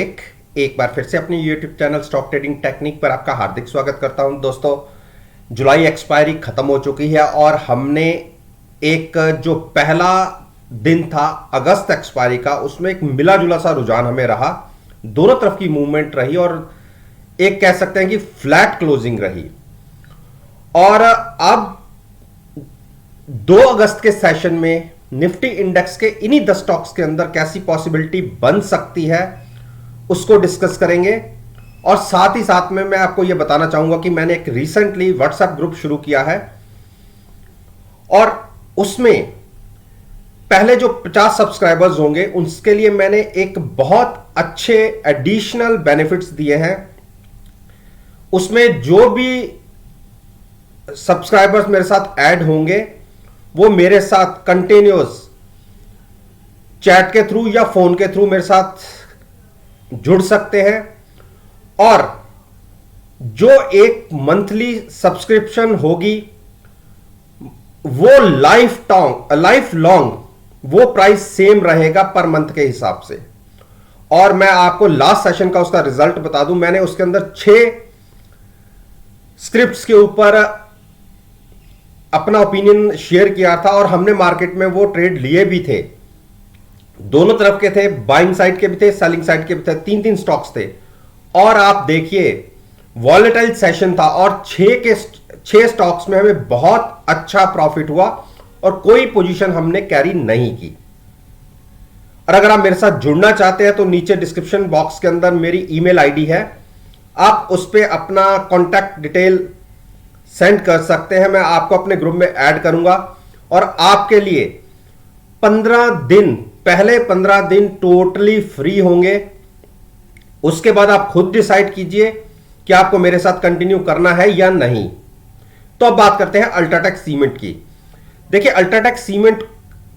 एक बार फिर से अपने YouTube channel stock trading technique पर आपका हार्दिक स्वागत करता हूं। दोस्तों, जुलाई एक्सपायरी खत्म हो चुकी है और हमने एक जो पहला दिन था अगस्त एक्सपायरी का, उसमें एक मिला जुला सा रुझान हमें रहा। दोनों तरफ की मूवमेंट रही और एक कह सकते हैं कि फ्लैट क्लोजिंग रही। और अब 2 अगस्त के सेशन में निफ्टी इंडेक्स के इन्हीं 10 स्टॉक्स के अंदर कैसी पॉसिबिलिटी बन सकती है उसको डिस्कस करेंगे। और साथ ही साथ में मैं आपको यह बताना चाहूंगा कि मैंने एक रिसेंटली व्हाट्सएप ग्रुप शुरू किया है और उसमें पहले जो 50 सब्सक्राइबर्स होंगे उसके लिए मैंने एक बहुत अच्छे एडिशनल बेनिफिट्स दिए हैं। उसमें जो भी सब्सक्राइबर्स मेरे साथ ऐड होंगे वो मेरे साथ कंटिन्यूअस चैट के थ्रू या फोन के थ्रू मेरे साथ जुड़ सकते हैं। और जो एक मंथली सब्सक्रिप्शन होगी वो लाइफ लॉन्ग वो प्राइस सेम रहेगा पर मंथ के हिसाब से। और मैं आपको लास्ट सेशन का उसका रिजल्ट बता दूं, मैंने उसके अंदर 6 स्क्रिप्ट्स के ऊपर अपना ओपिनियन शेयर किया था और हमने मार्केट में वो ट्रेड लिए भी थे। दोनों तरफ के थे, बाइंग साइड के भी थे, सेलिंग साइड के भी थे, 3 स्टॉक्स थे। और आप देखिए वॉलेटाइल सेशन था और 6 स्टॉक्स में हमें बहुत अच्छा प्रॉफिट हुआ और कोई पोजीशन हमने कैरी नहीं की। और अगर आप मेरे साथ जुड़ना चाहते हैं तो नीचे डिस्क्रिप्शन बॉक्स के अंदर मेरी ईमेल आईडी है, आप उस पर अपना कॉन्टैक्ट डिटेल सेंड कर सकते हैं। मैं आपको अपने ग्रुप में ऐड करूंगा और आपके लिए 15 दिन टोटली फ्री होंगे। उसके बाद आप खुद डिसाइड कीजिए कि आपको मेरे साथ कंटिन्यू करना है या नहीं। तो अब बात करते हैं अल्ट्राटेक सीमेंट की। देखिए, अल्ट्राटेक सीमेंट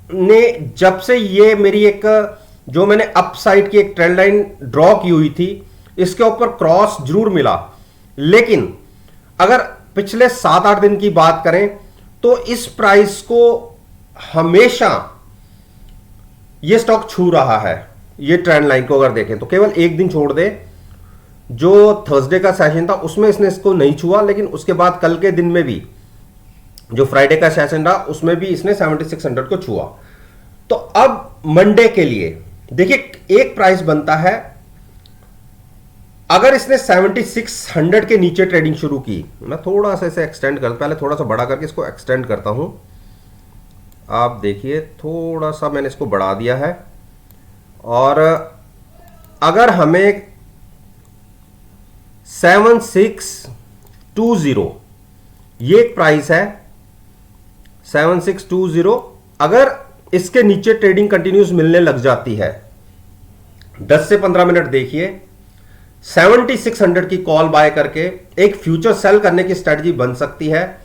ने जब से ये मेरी एक जो मैंने अपसाइड की एक ट्रेंड लाइन ड्रॉ की हुई थी, इसके ऊपर क्रॉस जरूर मिला, लेकिन अगर पिछले 7-8 दिन की बात करें तो इस प्राइस को हमेशा ये स्टॉक छू रहा है। ये ट्रेंड लाइन को अगर देखें तो केवल एक दिन छोड़ दे, जो थर्सडे का सेशन था उसमें इसने इसको नहीं छुआ, लेकिन उसके बाद कल के दिन में भी जो फ्राइडे का सेशन रहा उसमें भी इसने 7600 को छुआ। तो अब मंडे के लिए देखिए एक प्राइस बनता है, अगर इसने 7600 के नीचे ट्रेडिंग शुरू की, मैं थोड़ा सा इसे एक्सटेंड कर, पहले थोड़ा सा बड़ा करके इसको एक्सटेंड करता हूं। आप देखिए थोड़ा सा मैंने इसको बढ़ा दिया है। और अगर हमें 7620 ये एक प्राइस है, 7620 अगर इसके नीचे ट्रेडिंग कंटिन्यूस मिलने लग जाती है, 10 से 15 मिनट देखिए, 7600 की कॉल बाय करके एक फ्यूचर सेल करने की स्ट्रेटजी बन सकती है।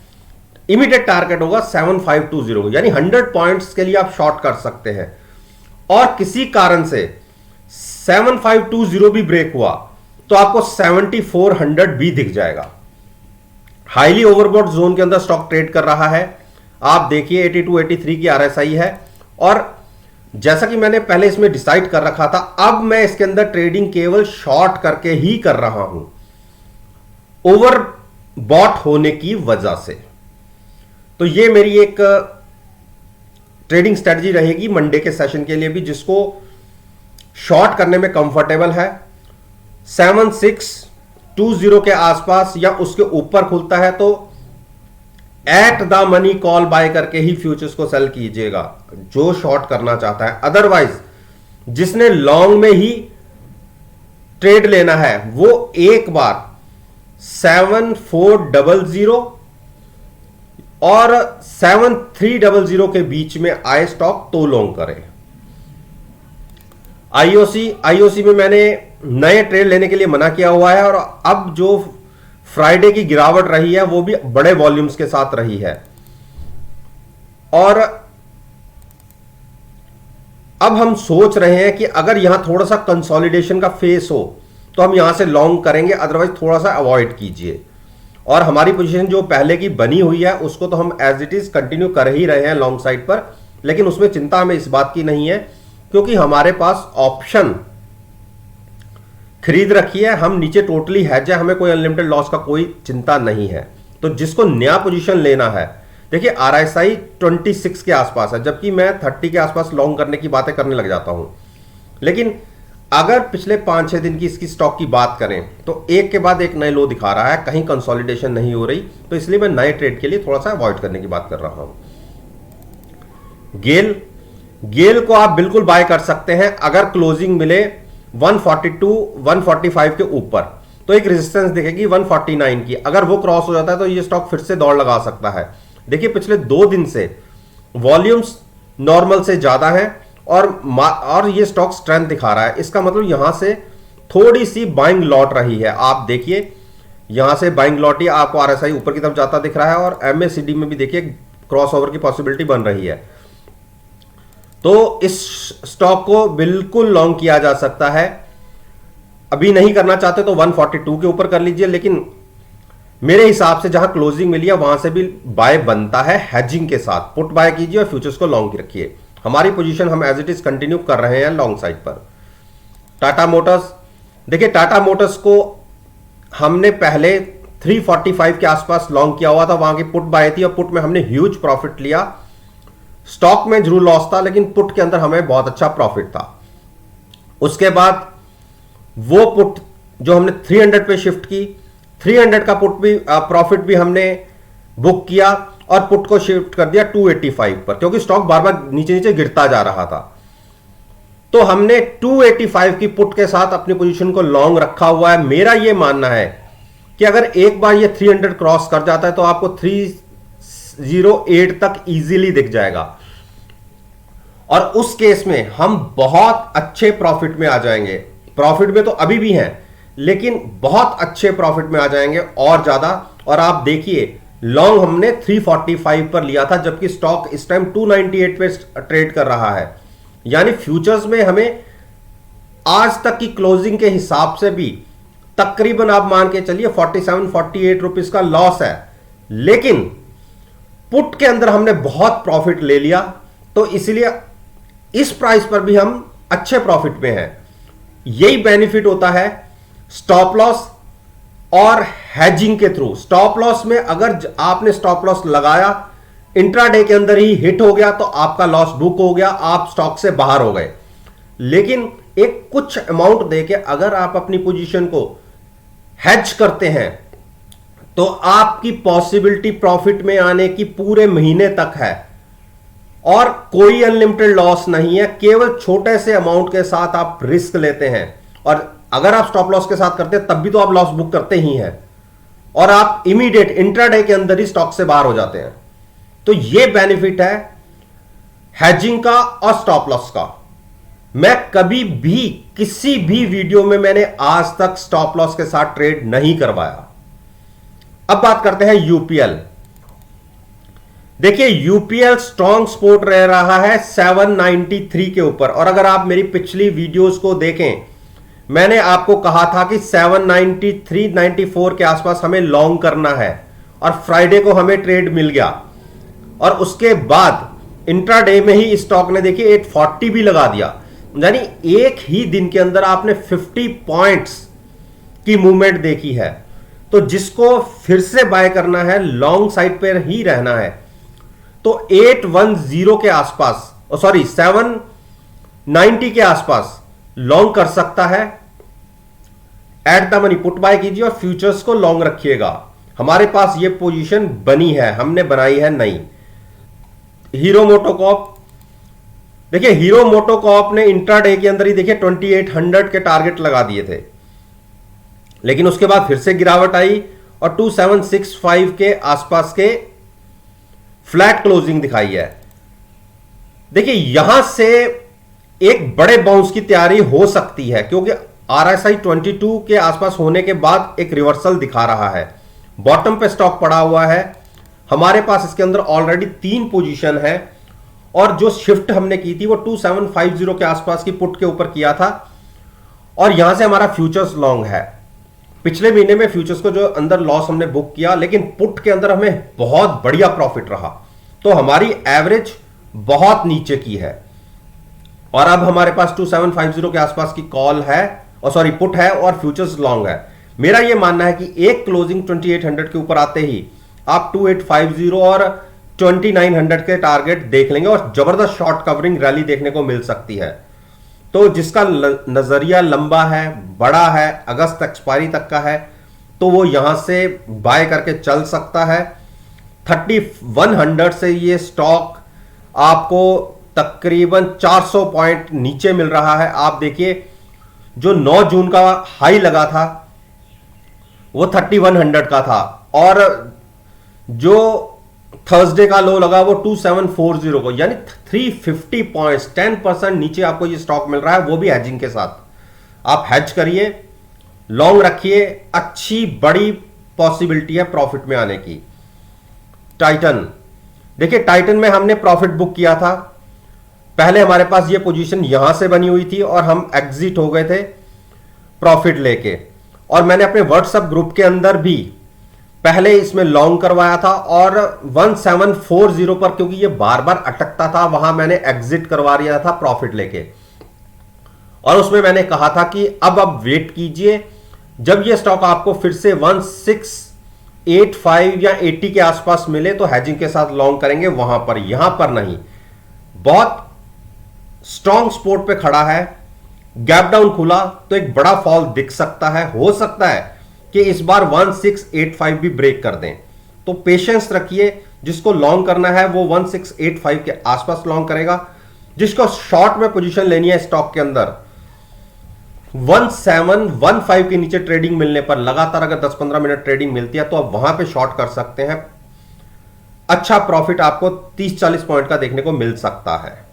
इमीडिएट टारगेट होगा 7520, यानी 100 पॉइंट्स के लिए आप शॉर्ट कर सकते हैं। और किसी कारण से 7520 भी ब्रेक हुआ तो आपको 7400 भी दिख जाएगा। हाईली ओवरबॉट जोन के अंदर स्टॉक ट्रेड कर रहा है। आप देखिए 82 83 की आरएसआई है और जैसा कि मैंने पहले इसमें डिसाइड कर रखा था, अब मैं इसके अंदर ट्रेडिंग केवल शॉर्ट करके ही कर रहा हूं, ओवर बॉट होने की वजह से। तो ये मेरी एक ट्रेडिंग स्ट्रेटजी रहेगी मंडे के सेशन के लिए भी, जिसको शॉर्ट करने में कंफर्टेबल है। 7620 के आसपास या उसके ऊपर खुलता है तो at the money call buy करके ही फ्यूचर्स को सेल कीजिएगा, जो शॉर्ट करना चाहता है। अदरवाइज जिसने लॉन्ग में ही ट्रेड लेना है वो एक बार 7400 और 7300 के बीच में आए स्टॉक तो लॉन्ग करें। आईओसी में मैंने नए ट्रेड लेने के लिए मना किया हुआ है और अब जो फ्राइडे की गिरावट रही है वो भी बड़े वॉल्यूम्स के साथ रही है। और अब हम सोच रहे हैं कि अगर यहां थोड़ा सा कंसोलिडेशन का फेस हो तो हम यहां से लॉन्ग करेंगे, अदरवाइज थोड़ा सा अवॉइड कीजिए। और हमारी पोजीशन जो पहले की बनी हुई है उसको तो हम एज इट इज कंटिन्यू कर ही रहे हैं लॉन्ग साइड पर, लेकिन उसमें चिंता हमें इस बात की नहीं है क्योंकि हमारे पास ऑप्शन खरीद रखी है, हम नीचे टोटली हैज है, हमें कोई अनलिमिटेड लॉस का कोई चिंता नहीं है। तो जिसको नया पोजीशन लेना है, देखिए RSI 26 के आसपास है, जबकि मैं 30 के आसपास लॉन्ग करने की बातें करने लग जाता हूं। लेकिन अगर पिछले 5-6 दिन की इसकी स्टॉक की बात करें तो एक के बाद एक नए लो दिखा रहा है, कहीं कंसोलिडेशन नहीं हो रही, तो इसलिए मैं नए ट्रेड के लिए थोड़ा सा अवॉइड करने की बात कर रहा हूं। गेल को आप बिल्कुल बाय कर सकते हैं अगर क्लोजिंग मिले 142-145 के ऊपर, तो एक रेजिस्टेंस दिखेगी 149 की, अगर वो क्रॉस हो जाता है तो ये स्टॉक फिर से दौड़ लगा सकता है। देखिए पिछले 2 दिन से वॉल्यूम्स नॉर्मल से ज्यादा है और ये स्टॉक स्ट्रेंथ दिखा रहा है, इसका मतलब यहां से थोड़ी सी बाइंग लौट रही है। आप देखिए यहां से बाइंग लौटी, आपको RSI ऊपर की तरफ जाता दिख रहा है और MACD में भी देखिए क्रॉसओवर की पॉसिबिलिटी बन रही है। तो इस स्टॉक को बिल्कुल लॉन्ग किया जा सकता है। अभी नहीं करना चाहते तो 142 के ऊपर कर लीजिए, लेकिन मेरे हिसाब से जहां क्लोजिंग मिली है वहां से भी बाय बनता है हेजिंग के साथ। पुट बाय कीजिए और फ्यूचर्स को लॉन्ग की रखिए। हमारी पोजीशन हम एज इट इज कंटिन्यू कर रहे हैं लॉन्ग साइड पर। टाटा मोटर्स, देखिए टाटा मोटर्स को हमने पहले 345 के आसपास लॉन्ग किया हुआ था, वहां की पुट बाय थी और पुट में हमने ह्यूज प्रॉफिट लिया। स्टॉक में जरूर लॉस था लेकिन पुट के अंदर हमें बहुत अच्छा प्रॉफिट था। उसके बाद वो पुट जो हमने 300 पे शिफ्ट की, 300 का पुट भी प्रॉफिट भी हमने बुक किया और पुट को शिफ्ट कर दिया 285 पर, क्योंकि स्टॉक बार बार नीचे नीचे गिरता जा रहा था। तो हमने 285 की पुट के साथ अपनी पोजीशन को लॉन्ग रखा हुआ है। मेरा यह मानना है कि अगर एक बार ये 300 क्रॉस कर जाता है तो आपको 308 तक इजीली दिख जाएगा और उस केस में हम बहुत अच्छे प्रॉफिट में आ जाएंगे। प्रॉफिट में तो अभी भी हैं लेकिन बहुत अच्छे प्रॉफिट में आ जाएंगे और ज्यादा। और आप देखिए लॉन्ग हमने 345 पर लिया था, जबकि स्टॉक इस टाइम 298 पे ट्रेड कर रहा है। यानी फ्यूचर्स में हमें आज तक की क्लोजिंग के हिसाब से भी तकरीबन आप मान के चलिए 47-48 रुपीज का लॉस है, लेकिन पुट के अंदर हमने बहुत प्रॉफिट ले लिया, तो इसलिए इस प्राइस पर भी हम अच्छे प्रॉफिट में हैं। यही बेनिफिट होता है स्टॉप लॉस और हेजिंग के थ्रू। स्टॉप लॉस में अगर आपने स्टॉप लॉस लगाया, इंट्राडे के अंदर ही हिट हो गया तो आपका लॉस बुक हो गया, आप स्टॉक से बाहर हो गए। लेकिन एक कुछ अमाउंट देके अगर आप अपनी पोजीशन को हेज करते हैं तो आपकी पॉसिबिलिटी प्रॉफिट में आने की पूरे महीने तक है और कोई अनलिमिटेड लॉस नहीं है। केवल छोटे से अमाउंट के साथ आप रिस्क लेते हैं और अगर आप स्टॉप लॉस के साथ करते हैं तब भी तो आप लॉस बुक करते ही हैं और आप इमीडिएट इंट्राडे के अंदर ही स्टॉक से बाहर हो जाते हैं। तो यह बेनिफिट है हेजिंग का और स्टॉप लॉस का। मैं कभी भी किसी भी वीडियो में मैंने आज तक स्टॉप लॉस के साथ ट्रेड नहीं करवाया। अब बात करते हैं यूपीएल। देखिए यूपीएल स्ट्रॉन्ग सपोर्ट रह रहा है 793 के ऊपर और अगर आप मेरी पिछली वीडियोस को देखें, मैंने आपको कहा था कि 793-94 के आसपास हमें लॉन्ग करना है और फ्राइडे को हमें ट्रेड मिल गया और उसके बाद इंट्राडे में ही स्टॉक ने देखिए 840 भी लगा दिया। यानी एक ही दिन के अंदर आपने 50 पॉइंट्स की मूवमेंट देखी है। तो जिसको फिर से बाय करना है, लॉन्ग साइड पर ही रहना है, तो 810 के आसपास, सॉरी 790 के आसपास लॉन्ग कर सकता है। Eight the money put buy कीजिए और फ्यूचर्स को लॉन्ग रखिएगा। हमारे पास ये पोजीशन बनी है, हमने बनाई है नहीं। हीरो मोटोकॉर्प, देखिए हीरो मोटोकॉर्प ने इंट्राडे के अंदर ही देखिए 2800 के टारगेट लगा दिए थे, लेकिन उसके बाद फिर से गिरावट आई और 2765 के आसपास के फ्लैट क्लोजिंग दिखाई है। देखिए यहां से एक बड़े बाउंस की तैयारी हो सकती है क्योंकि RSI 22 के आसपास होने के बाद एक रिवर्सल दिखा रहा है। बॉटम पे स्टॉक पड़ा हुआ है, हमारे पास इसके अंदर ऑलरेडी 3 पोजीशन है और जो शिफ्ट हमने की थी वो 2750 के आसपास की पुट के ऊपर किया था और यहां से हमारा फ्यूचर्स लॉन्ग है। पिछले महीने में फ्यूचर्स को जो अंदर लॉस हमने बुक किया, लेकिन पुट के अंदर हमें बहुत बढ़िया प्रॉफिट रहा, तो हमारी एवरेज बहुत नीचे की है और अब हमारे पास 2750 के आसपास की कॉल है और सॉरी पुट है और फ्यूचर्स लॉन्ग है। मेरा यह मानना है कि एक क्लोजिंग 2800 के ऊपर आते ही आप 2850 और 2900 के टारगेट देख लेंगे और जबरदस्त शॉर्ट कवरिंग रैली देखने को मिल सकती है। तो जिसका नजरिया लंबा है, बड़ा है, अगस्त एक्सपायरी तक का है, तो वो यहां से बाय करके चल सकता है। 3100 से ये स्टॉक आपको तकरीबन 400 पॉइंट नीचे मिल रहा है। आप देखिए जो 9 जून का हाई लगा था वो 3100 का था और जो थर्सडे का लो लगा वो 2740 को, यानी 350 पॉइंट्स 10% नीचे आपको ये स्टॉक मिल रहा है, वो भी हेजिंग के साथ। आप हेज करिए, लॉन्ग रखिए, अच्छी बड़ी पॉसिबिलिटी है प्रॉफिट में आने की। टाइटन, देखिए टाइटन में हमने प्रॉफिट बुक किया था। पहले हमारे पास ये पोजीशन यहां से बनी हुई थी और हम एग्जिट हो गए थे प्रॉफिट लेके, और मैंने अपने व्हाट्सएप ग्रुप के अंदर भी पहले इसमें लॉन्ग करवाया था और 1740 पर, क्योंकि ये बार बार अटकता था, वहां मैंने एग्जिट करवा दिया था प्रॉफिट लेके। और उसमें मैंने कहा था कि अब आप वेट कीजिए, जब ये स्टॉक आपको फिर से 1685 या 80 के आसपास मिले तो हेजिंग के साथ लॉन्ग करेंगे वहां पर, यहां पर नहीं। बहुत स्ट्रॉन्ग सपोर्ट पे खड़ा है, गैप डाउन खुला तो एक बड़ा फॉल दिख सकता है। हो सकता है कि इस बार 1685 भी ब्रेक कर दें, तो पेशेंस रखिए। जिसको लॉन्ग करना है वो 1685 के आसपास लॉन्ग करेगा। जिसको शॉर्ट में पोजीशन लेनी है स्टॉक के अंदर, 1715 के नीचे ट्रेडिंग मिलने पर लगातार अगर 10-15 मिनट ट्रेडिंग मिलती है तो आप वहां पे शॉर्ट कर सकते हैं। अच्छा प्रॉफिट आपको 30-40 पॉइंट का देखने को मिल सकता है।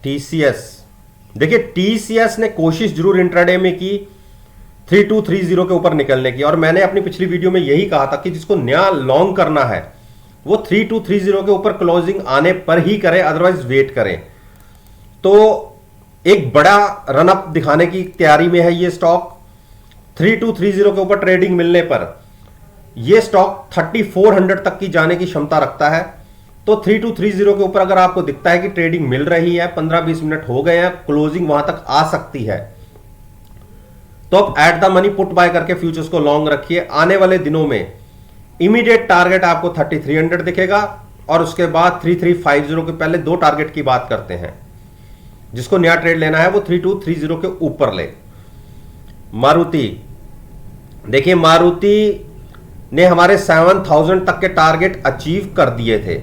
टीसीएस, देखिए टीसीएस ने कोशिश जरूर इंट्राडे में की 3230 के ऊपर निकलने की, और मैंने अपनी पिछली वीडियो में यही कहा था कि जिसको नया लॉन्ग करना है वो 3230 के ऊपर क्लोजिंग आने पर ही करें, अदरवाइज वेट करें। तो एक बड़ा रनअप दिखाने की तैयारी में है ये स्टॉक। 3230 के ऊपर ट्रेडिंग मिलने पर ये स्टॉक 3400 तक की जाने की क्षमता रखता है। तो 3230 के ऊपर अगर आपको दिखता है कि ट्रेडिंग मिल रही है, 15-20 मिनट हो गए हैं, क्लोजिंग वहां तक आ सकती है, तो आप eight the money put buy करके फ्यूचर्स को लॉन्ग रखिए। आने वाले दिनों में इमीडिएट टारगेट आपको 3300 दिखेगा और उसके बाद 3350 के पहले दो टारगेट की बात करते हैं। जिसको नया ट्रेड लेना है वो 3230 के ऊपर ले। मारुति, देखिए मारुति ने हमारे 7000 तक के टारगेट अचीव कर दिए थे,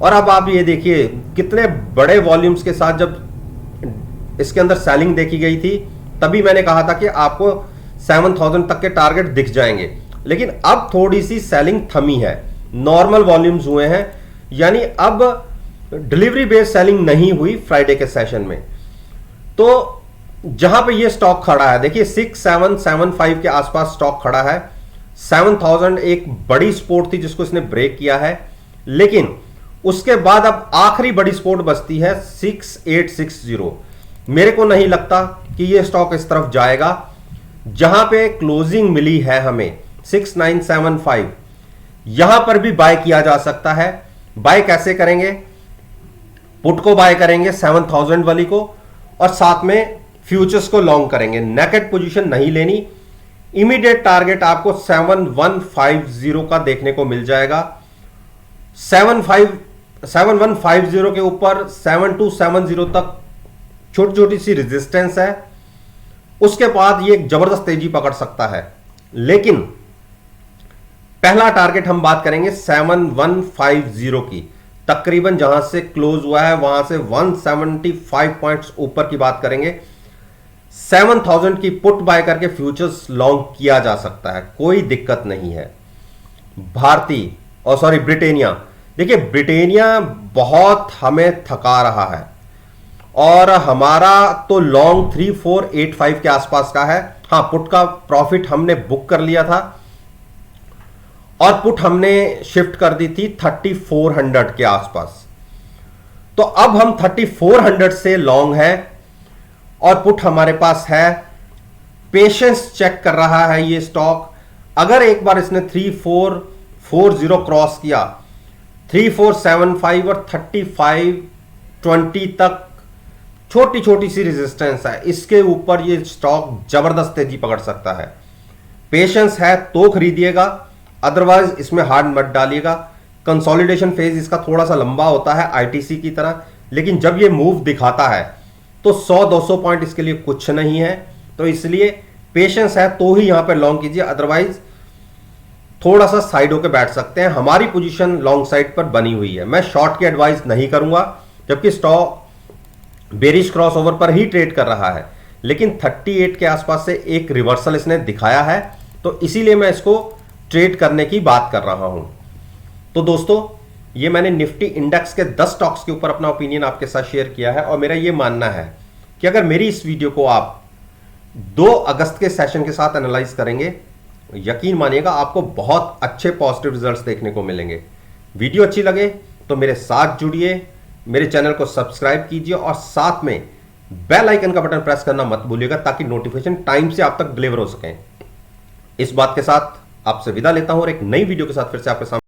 और अब आप ये देखिए कितने बड़े वॉल्यूम्स के साथ जब इसके अंदर सेलिंग देखी गई थी, तभी मैंने कहा था कि आपको 7000 तक के टारगेट दिख जाएंगे। लेकिन अब थोड़ी सी सेलिंग थमी है, नॉर्मल वॉल्यूम्स हुए हैं, यानी अब डिलीवरी बेस्ड सेलिंग नहीं हुई फ्राइडे के सेशन में। तो जहां पे ये स्टॉक खड़ा है, देखिए 6775 के आसपास स्टॉक खड़ा है। 7000 एक बड़ी सपोर्ट थी जिसको इसने ब्रेक किया है, लेकिन उसके बाद अब आखिरी बड़ी सपोर्ट बचती है 6860। मेरे को नहीं लगता कि ये स्टॉक इस तरफ जाएगा। जहां पे क्लोजिंग मिली है हमें 6975, यहां पर भी बाय किया जा सकता है। बाय कैसे करेंगे? पुट को बाय करेंगे 7000 वाली को, और साथ में फ्यूचर्स को लॉन्ग करेंगे। नेकेड पोजीशन नहीं लेनी। इमीडिएट टारगेट आपको 7150 का देखने को मिल जाएगा। 7150 के ऊपर 7270 तक छोटी छोटी सी रेजिस्टेंस है, उसके बाद ये एक जबरदस्त तेजी पकड़ सकता है। लेकिन पहला टारगेट हम बात करेंगे 7150 की, तकरीबन जहां से क्लोज हुआ है वहां से 175 पॉइंट्स ऊपर की बात करेंगे। 7000 की पुट बाय करके फ्यूचर्स लॉन्ग किया जा सकता है, कोई दिक्कत नहीं है। भारती और सॉरी ब्रिटेनिया, देखिए ब्रिटेनिया बहुत हमें थका रहा है, और हमारा तो लॉन्ग 3485 के आसपास का है। हाँ, पुट का प्रॉफिट हमने बुक कर लिया था और पुट हमने शिफ्ट कर दी थी 3400 के आसपास। तो अब हम 3400 से लॉन्ग है और पुट हमारे पास है। पेशेंस चेक कर रहा है ये स्टॉक। अगर एक बार इसने 3440 क्रॉस किया, 3475 और 35 20 तक छोटी छोटी सी रेजिस्टेंस है, इसके ऊपर ये स्टॉक जबरदस्त तेजी पकड़ सकता है। पेशेंस है तो खरीदिएगा, अदरवाइज इसमें हार्ड मत डालिएगा। कंसोलिडेशन फेज इसका थोड़ा सा लंबा होता है आईटीसी की तरह, लेकिन जब ये मूव दिखाता है तो 100-200 पॉइंट इसके लिए कुछ नहीं है। तो इसलिए पेशेंस है तो ही यहां पे लॉन्ग कीजिए, अदरवाइज थोड़ा सा साइड होकर बैठ सकते हैं। हमारी पोजीशन लॉन्ग साइड पर बनी हुई है, मैं शॉर्ट की एडवाइस नहीं करूंगा, जबकि स्टॉक बेरिश क्रॉसओवर पर ही ट्रेड कर रहा है। लेकिन 38 के आसपास से एक रिवर्सल इसने दिखाया है, तो इसीलिए मैं इसको ट्रेड करने की बात कर रहा हूं। तो दोस्तों, ये मैंने निफ्टी इंडेक्स के 10 स्टॉक्स के ऊपर अपना ओपिनियन आपके साथ शेयर किया है, और मेरा ये मानना है कि अगर मेरी इस वीडियो को आप 2 अगस्त के सेशन के साथ एनालाइज करेंगे, यकीन मानिएगा आपको बहुत अच्छे पॉजिटिव रिजल्ट्स देखने को मिलेंगे। वीडियो अच्छी लगे तो मेरे साथ जुड़िए, मेरे चैनल को सब्सक्राइब कीजिए और साथ में बेल आइकन का बटन प्रेस करना मत भूलिएगा, ताकि नोटिफिकेशन टाइम से आप तक डिलीवर हो सकें। इस बात के साथ आपसे विदा लेता हूं और एक नई वीडियो के साथ फिर से आपके सामने